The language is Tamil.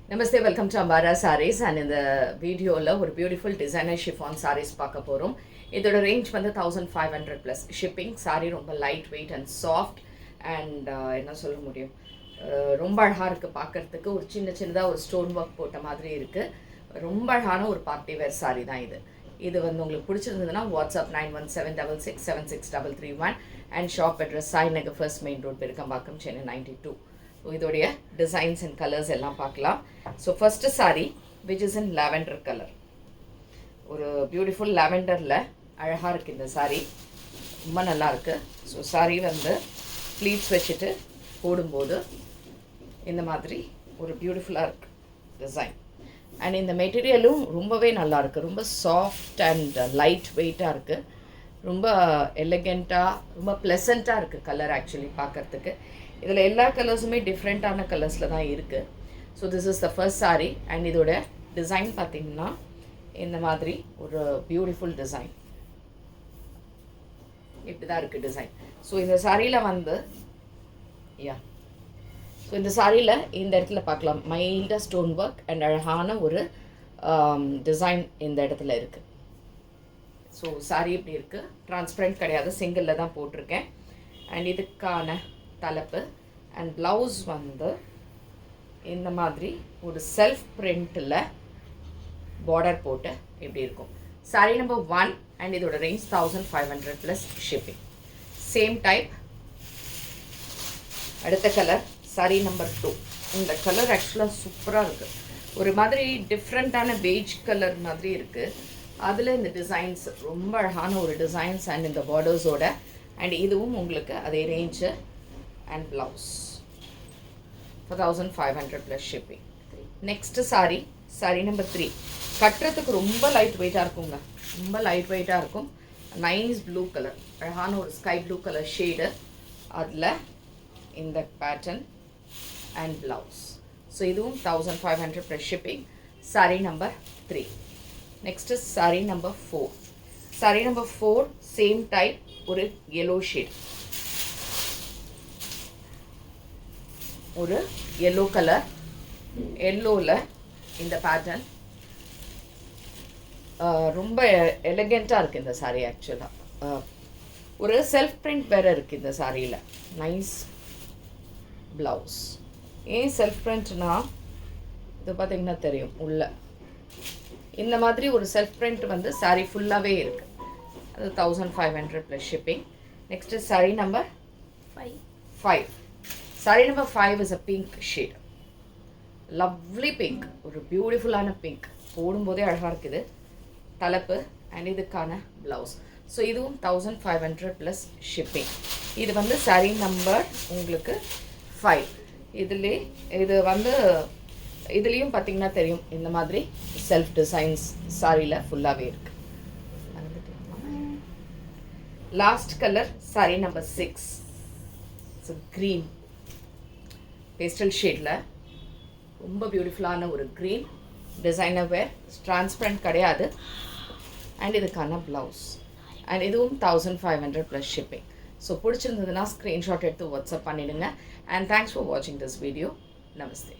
Namaste, welcome to Ambara Sarees and in the video ஒரு beautiful designer chiffon sarees பார்க்க போகிறோம். இதோட ரேஞ்ச் வந்து 1500 plus shipping. saree ரொம்ப light weight and soft and என்ன சொல்ல முடியும், ரொம்ப அழகாக இருக்குது பார்க்குறதுக்கு. ஒரு சின்னதாக ஒரு ஸ்டோன் ஒர்க் போட்ட மாதிரி இருக்குது. ரொம்ப அழகான ஒரு பார்ட்டி வேர் saree தான் இது. இது வந்து உங்களுக்கு பிடிச்சிருந்ததுன்னா WhatsApp 9176676331 and shop address Sai Nagar first main road Perukkambakkam Chennai 92. இதோடைய டிசைன்ஸ் அண்ட் கலர்ஸ் எல்லாம் பார்க்கலாம். So first sari which is in lavender colour. ஒரு பியூட்டிஃபுல் லாவெண்டரில் அழகாக இருக்குது இந்த சாரீ, ரொம்ப நல்லாயிருக்கு. ஸோ சாரீ வந்து ப்ளீட்ஸ் வச்சுட்டு போடும்போது இந்த மாதிரி ஒரு பியூட்டிஃபுல்லாக இருக்குது டிசைன். அண்ட் இந்த மெட்டீரியலும் ரொம்பவே நல்லாயிருக்கு. ரொம்ப சாஃப்ட் அண்ட் லைட் வெயிட்டாக இருக்குது. ரொம்ப எலிகெண்ட்டாக ரொம்ப ப்ளசண்ட்டாக இருக்குது கலர் ஆக்சுவலி பார்க்குறதுக்கு. இதில் எல்லா கலர்ஸுமே டிஃப்ரெண்ட்டான கலர்ஸில் தான் இருக்குது. So this is the first sari. And இதோட டிசைன் பார்த்திங்கன்னா இந்த மாதிரி ஒரு பியூட்டிஃபுல் டிசைன் இப்படி தான் இருக்குது டிசைன். ஸோ இந்த சாரியில் வந்து ஸோ இந்த சாரியில் இந்த இடத்துல பார்க்கலாம் மைல்டாக ஸ்டோன் ஒர்க் அண்ட் அழகான ஒரு டிசைன் இந்த இடத்துல இருக்குது. ஸோ சாரீ இப்படி இருக்குது, டிரான்ஸ்பரண்ட் கிடையாது, சிங்கிளில் தான் போட்டிருக்கேன். அண்ட் இதுக்கான தலைப்பு அண்ட் ப்ளவுஸ் வந்து இந்த மாதிரி ஒரு செல்ஃப் பிரிண்டில் பார்டர் போட்டு இப்படி இருக்கும். சாரீ நம்பர் 1 அண்ட் இதோட range 1500 plus shipping. Same type. அடுத்த கலர் சாரீ நம்பர் 2. இந்த கலர் ஆக்சுவலாக சூப்பராக இருக்குது. ஒரு மாதிரி டிஃப்ரெண்ட்டான பெய்ஜ் கலர் மாதிரி இருக்குது. அதில் இந்த டிசைன்ஸ் ரொம்ப அழகான ஒரு டிசைன்ஸ் அண்ட் இந்த பார்டர்ஸோட. அண்ட் இதுவும் உங்களுக்கு அதே range and blouse 1500 plus shipping. Next sari number 3. கட்டுறதுக்கு ரொம்ப லைட் வெயிட்டாக இருக்குங்க, ரொம்ப லைட் வெயிட்டாக இருக்கும். நைஸ் ப்ளூ கலர், அழகான ஒரு ஸ்கை ப்ளூ கலர் ஷேடு. அதில் இந்த பேட்டர்ன் அண்ட் ப்ளவுஸ். ஸோ இதுவும் 1500 plus shipping. Sari number 3. Next sari number 4. Sari number 4 same type, ஒரு yellow ஷேட், ஒரு yellow கலர். எல்லோவில் இந்த பேட்டர்ன் ரொம்ப எலிகெண்ட்டாக இருக்குது இந்த சாரீ. ஆக்சுவலாக ஒரு செல்ஃப் பிரிண்ட் வேறு இருக்குது இந்த சாரியில். Nice blouse. ஏன் செல்ஃப் பிரிண்ட்னா இது பார்த்திங்கன்னா தெரியும், உள்ள இந்த மாதிரி ஒரு செல்ஃப் பிரிண்ட் வந்து சாரீ ஃபுல்லாகவே இருக்குது. அது 1500 plus shipping. Next sari number 5. Sari number 5 is a pink shade, lovely pink, ஒரு பியூட்டிஃபுல்லான பிங்க். போடும்போதே அழகாக இருக்குது தலைப்பு அண்ட் இதுக்கான ப்ளவுஸ். ஸோ இதுவும் 1500 ப்ளஸ் ஷிப்பிங். இது வந்து சாரீ நம்பர் உங்களுக்கு 5. இது வந்து இதுலேயும் பார்த்திங்கன்னா தெரியும் இந்த மாதிரி செல்ஃப் டிசைன்ஸ் சாரியில் ஃபுல்லாகவே இருக்குது. Last colour sari number 6. So green pastel ஷேடில் ரொம்ப பியூட்டிஃபுல்லான ஒரு க்ரீன் டிசைனர் வேர், டிரான்ஸ்பரண்ட் கிடையாது. அண்ட் இதுக்கான ப்ளவுஸ். அண்ட் இதுவும் 1500 ப்ளஸ் ஷிப்பிங். ஸோ பிடிச்சிருந்ததுன்னா ஸ்க்ரீன்ஷாட் எடுத்து வாட்ஸ்அப் பண்ணிவிடுங்க. அண்ட் தேங்க்ஸ் ஃபார் வாட்சிங் திஸ் வீடியோ. நமஸ்தே.